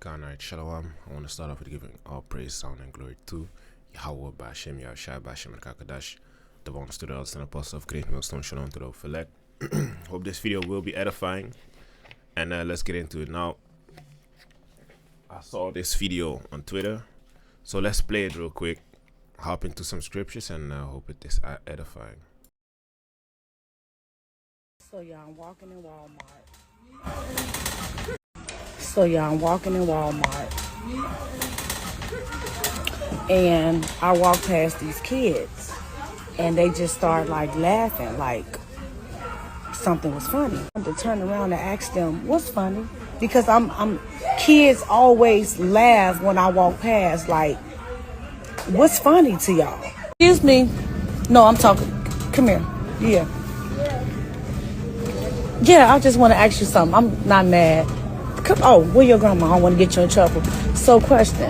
Alright, Shalom. I want to start off with giving all praise, sound, and glory to Yahweh, Bashem, Yahushua, Bashem, and Kakadash, the bonus to the elders and apostles of great millstone, Shalom to the Ophelek. Hope this video will be edifying, and let's get into it. Now, I saw this video on Twitter, so let's play it real quick, hop into some scriptures, and hope it is edifying. So y'all, I'm walking in Walmart. And I walk past these kids and they just start like laughing, like something was funny. I had to turn around and ask them, what's funny? Because kids always laugh when I walk past, like, what's funny to y'all? Excuse me. No, I'm talking. Come here. Yeah, I just want to ask you something. I'm not mad. Oh, where your grandma? I don't want to get you in trouble. So, question.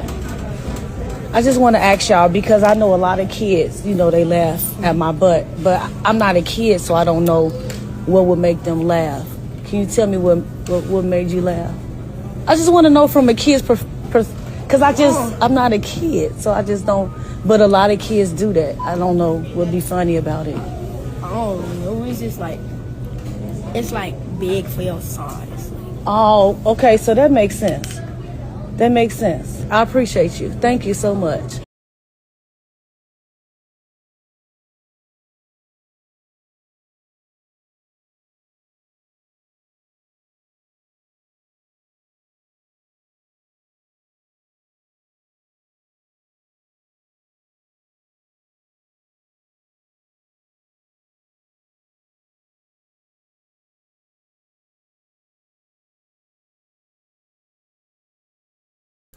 I just want to ask y'all, because I know a lot of kids, you know, they laugh at my butt. But I'm not a kid, so I don't know what would make them laugh. Can you tell me what made you laugh? I just want to know from a kid's because I'm not a kid, so I just don't. But a lot of kids do that. I don't know what'd be funny about it. Oh, no, it's just like, it's like big for your size. Oh, okay, so that makes sense. I appreciate you. Thank you so much.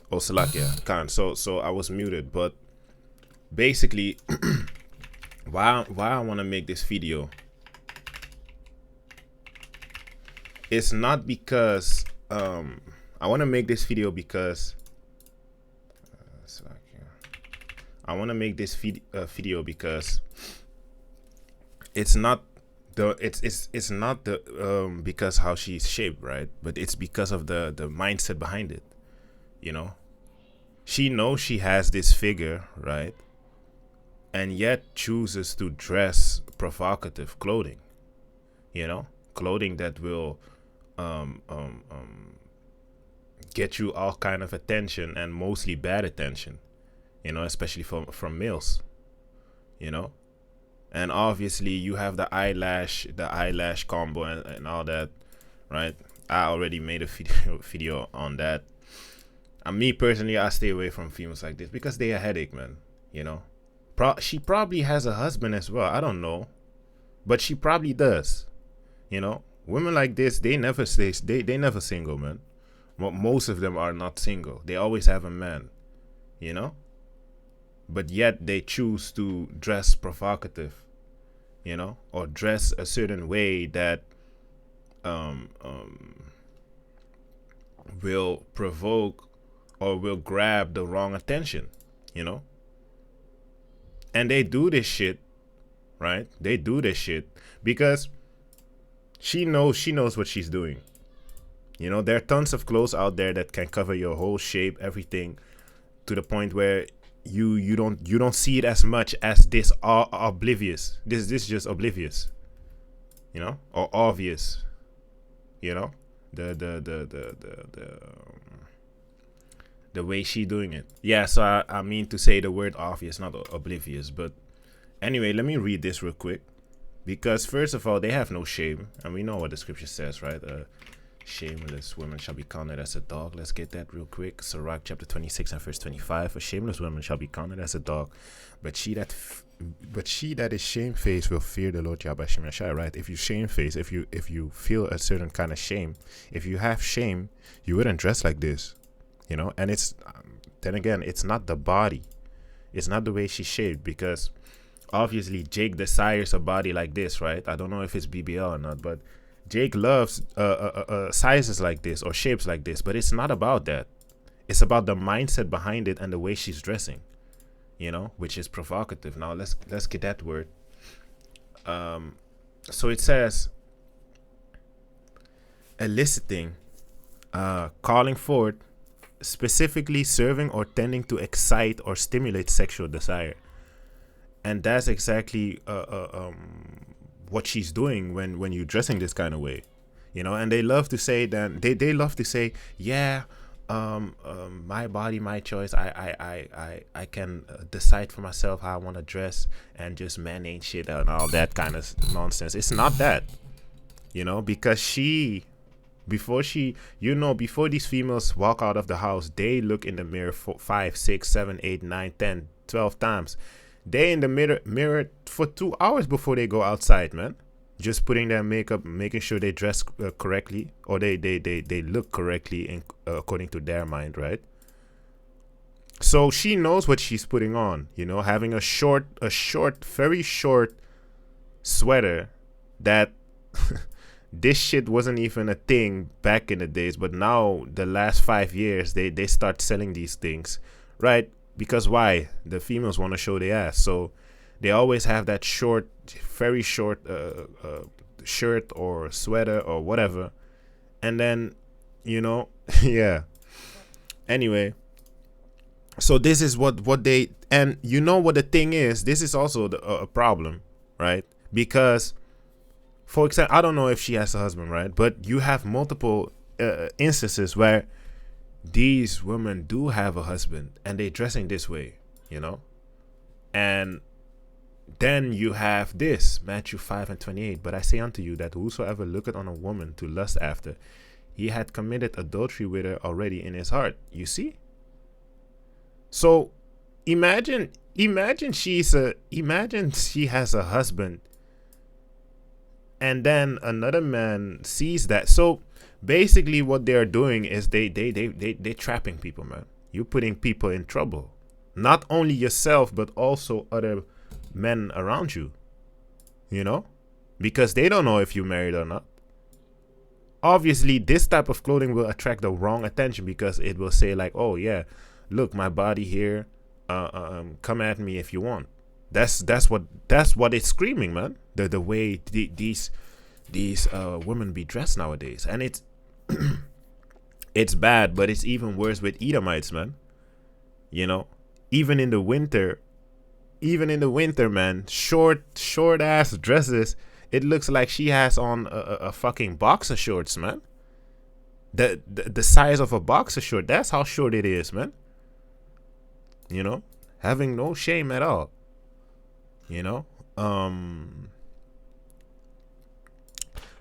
Oh, Salakia, Khan. So I was muted, but basically, why I want to make this video, it's not because I want to make this video because I want to make this video because it's not the because how she's shaped, right? But it's because of the mindset behind it. You know, she knows she has this figure, right? And yet chooses to dress provocative clothing, you know, clothing that will get you all kind of attention, and mostly bad attention, you know, especially from males, you know. And obviously you have the eyelash combo and all that, right? I already made a video on that. And me personally, I stay away from females like this because they a headache, man. You know, she probably has a husband as well. I don't know, but she probably does. You know, women like this, they never single, man. Most of them are not single. They always have a man. You know, but yet they choose to dress provocative. You know, or dress a certain way that will provoke or will grab the wrong attention, you know. And they do this shit, right? They do this shit because she knows what she's doing. You know, there are tons of clothes out there that can cover your whole shape, everything, to the point where you don't see it as much as this oblivious. This is just oblivious, you know, or obvious, you know, the way she doing it. Yeah, so I mean to say the word obvious, not oblivious. But anyway, let me read this real quick, because first of all, they have no shame, and we know what the scripture says, right? Shameless woman shall be counted as a dog. Let's get that real quick. Sirach chapter 26 and verse 25. A shameless woman shall be counted as a dog, but she that is shamefaced will fear the Lord Yahweh Shemashai, right? If you shamefaced, if you feel a certain kind of shame, if you have shame, you wouldn't dress like this. You know, and it's then again, it's not the body, it's not the way she's shaped, because obviously Jake desires a body like this, right? I don't know if it's BBL or not, but Jake loves sizes like this or shapes like this. But it's not about that. It's about the mindset behind it and the way she's dressing, you know, which is provocative. Now let's get that word. So it says eliciting, calling forth specifically serving or tending to excite or stimulate sexual desire. And that's exactly what she's doing when you're dressing this kind of way, you know. And they love to say that they love to say, yeah, my body, my choice. I can decide for myself how I want to dress, and just man ain't shit and all that kind of nonsense. It's not that, you know, because before these females walk out of the house, they look in the mirror for 5, 6, 7, 8, 9, 10, 12 times. They in the mirror for 2 hours before they go outside, man. Just putting their makeup, making sure they dress correctly, or they look correctly in, according to their mind, right? So she knows what she's putting on, you know, having a very short sweater that this shit wasn't even a thing back in the days, but now the last 5 years they start selling these things, right? Because why? The females want to show their ass, so they always have that very short shirt or sweater or whatever. And then, you know, yeah. Anyway, so this is what they, and you know what the thing is, this is also a problem, right? Because, for example, I don't know if she has a husband, right? But you have multiple instances where these women do have a husband and they're dressing this way, you know? And then you have this, Matthew 5:28. But I say unto you that whosoever looketh on a woman to lust after, he had committed adultery with her already in his heart. You see? So imagine she has a husband, and then another man sees that. So basically what they're doing is they trapping people, man. You're putting people in trouble. Not only yourself, but also other men around you, you know, because they don't know if you're married or not. Obviously, this type of clothing will attract the wrong attention, because it will say like, oh yeah, look, my body here, come at me if you want. That's what it's screaming, man. The way these women be dressed nowadays. And it's it's bad, but it's even worse with Edomites, man. You know, even in the winter, man, short ass dresses. It looks like she has on a fucking boxer shorts, man. The size of a boxer short. That's how short it is, man. You know, having no shame at all. You know,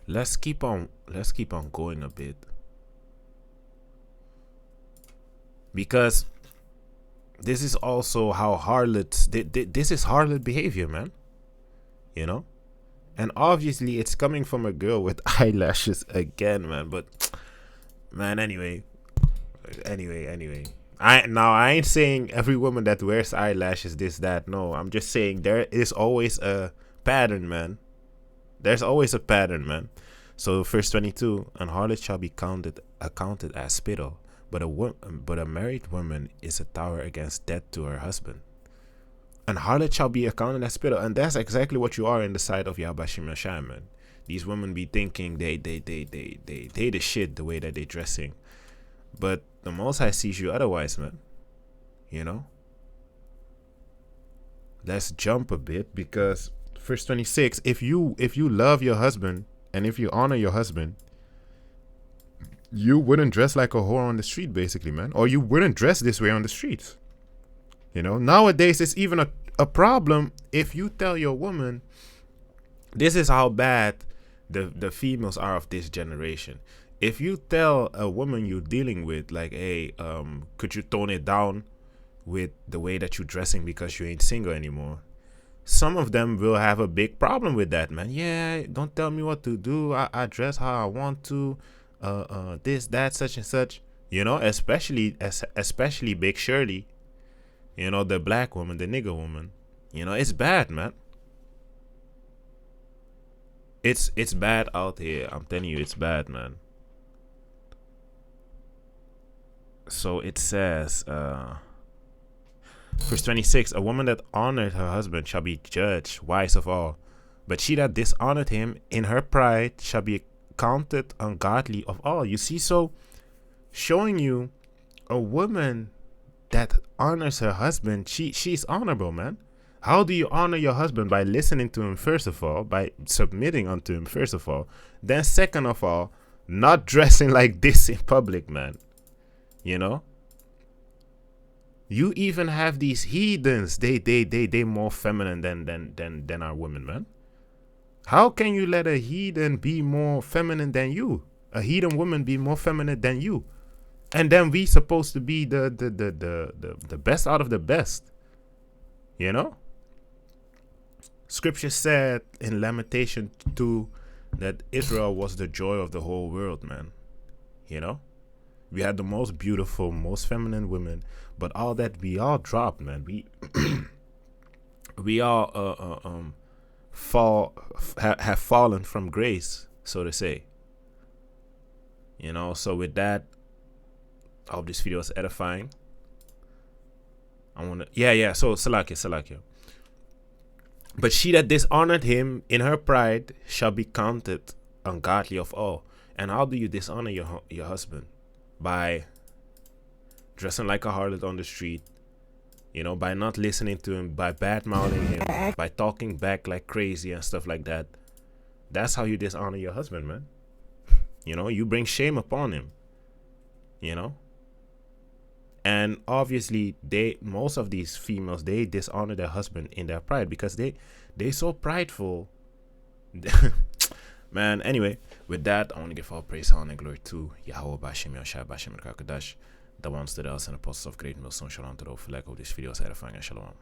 let's keep on going a bit, because this is also how harlots. This is harlot behavior, man. You know. And obviously, it's coming from a girl with eyelashes again, man. But, man, anyway. I ain't saying every woman that wears eyelashes, this, that. No, I'm just saying there is always a pattern, man. There's always a pattern, man. So, verse 22, an harlot shall be accounted as spittle, but a married woman is a tower against death to her husband. And harlot shall be accounted as spittle, and that's exactly what you are in the sight of YASHAMIAHLA, man. These women be thinking they the shit the way that they dressing, but the Most High sees you otherwise, man. You know. Let's jump a bit, because verse 26: if you love your husband and if you honor your husband, you wouldn't dress like a whore on the street, basically, man, or you wouldn't dress this way on the streets. You know, nowadays it's even a problem if you tell your woman, this is how bad the females are of this generation. If you tell a woman you're dealing with, like, hey, could you tone it down with the way that you're dressing because you ain't single anymore? Some of them will have a big problem with that, man. Yeah, don't tell me what to do. I dress how I want to. This, that, such and such. You know, especially Big Shirley. You know, the black woman, the nigger woman. You know, it's bad, man. It's bad out here. I'm telling you, it's bad, man. So it says, verse 26, a woman that honored her husband shall be judged, wise of all. But she that dishonored him in her pride shall be counted ungodly of all. You see, so showing you a woman that honors her husband, she's honorable, man. How do you honor your husband? By listening to him, first of all, by submitting unto him, first of all. Then second of all, not dressing like this in public, man. You know? You even have these heathens. They more feminine than our women, man. How can you let a heathen be more feminine than you? A heathen woman be more feminine than you? And then we supposed to be the best out of the best. You know? Scripture said in Lamentation 2 that Israel was the joy of the whole world, man. You know? We had the most beautiful, most feminine women, but all that we all dropped, man. We all have fallen from grace, so to say. You know, so with that, I hope this video is edifying. So Salakia. But she that dishonored him in her pride shall be counted ungodly of all. And how do you dishonor your husband? By dressing like a harlot on the street, you know, by not listening to him, by bad mouthing him, by talking back like crazy and stuff like that. That's how you dishonor your husband, man. You know, you bring shame upon him. You know? And obviously, most of these females, they dishonor their husband in their pride because they so prideful. Man, anyway, with that, I want to give all praise, honor, and glory to Yahweh, YASHAMIAHLA, YASHAMIAHLA, the ones that else and apostles of great milestone. Shalom to those who like all this video is edifying and shalom.